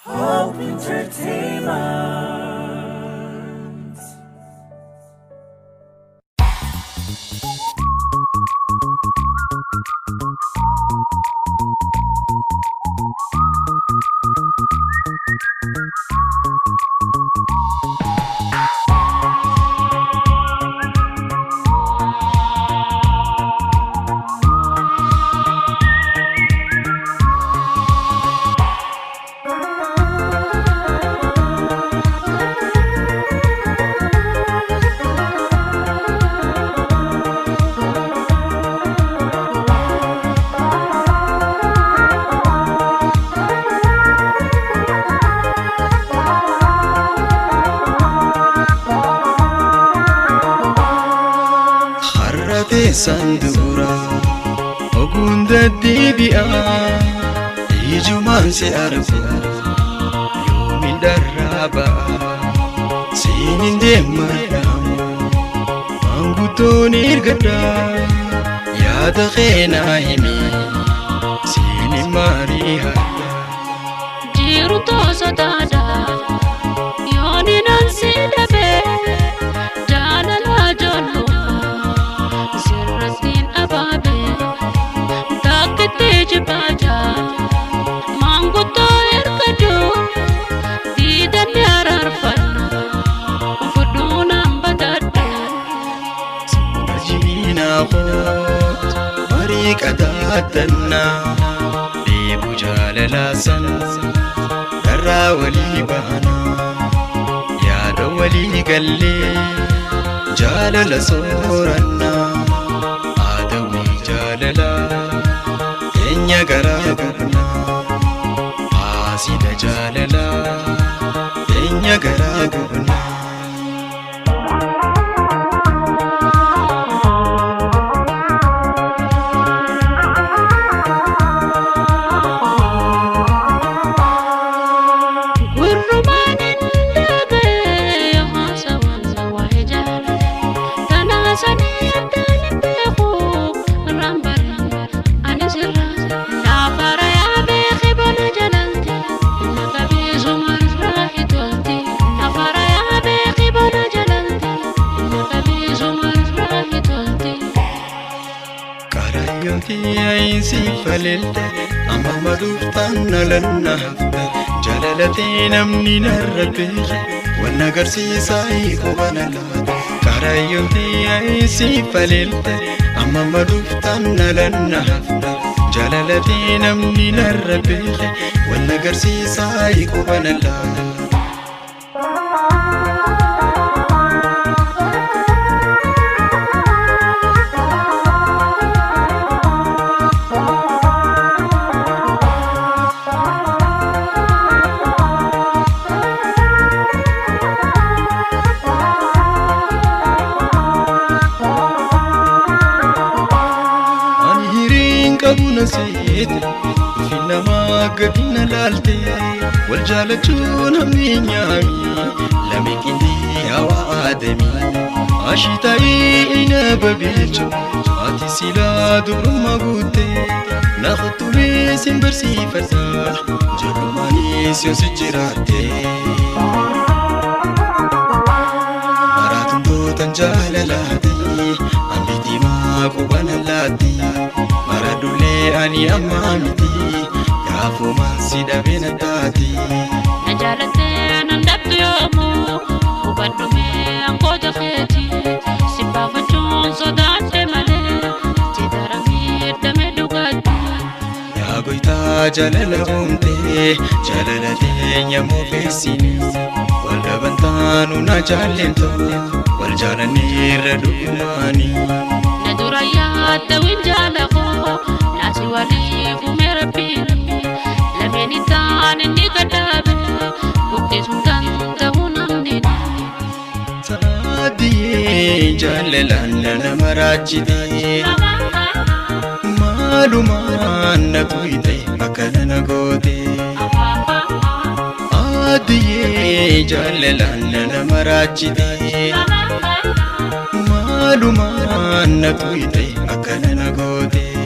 Hope Entertainment. Sandura ogunda dibia ijuman se arfu yomin daraba sinin demara manguton irgada yada khena himi sinin mariha jiru to sadada yoni nan sidabe jalala jollo Jibata mango to erkado didan yararfan ufuduna mbadada ajina khot mariqadatna bibu jalalasan darra wali bana ya dawali galle jalala soranna adawi jalala gara gurna asida jalala enya gara gurna si falilta amma maduftan nalanna hafta jalalati namni narrabe wana garsi sai kubanala karayoti ai si falilta amma maduftan nalanna hafta jalalati namni narrabe wana garsi sai kubanala kabuna sete fina magadina lalte wal jalachun hamnyami lamikindi hawa adami ashitai ina babilcho ati sila durma gute nakhtubi simbersi fata jarmani sio sijirate maratun do tanjalalati ambiti ma kubanalati maradule ani amamiti yafu masida benatati najalate nandabtu yomu ubadume angoja kheti sipafachon sodate male tidarami dame dugati ya goita jalala umte jalalate nyamu fesini wala bantanu na jalento wal jalani radumani naduraya tawinjala nasi wali kumerapi lameni tani nikadabe bukti sultan tahunamdini saadiye jalalana namarachidi maluman nakuite akana nagote adiye jalalana namarachidi maluman nakuite akana nagote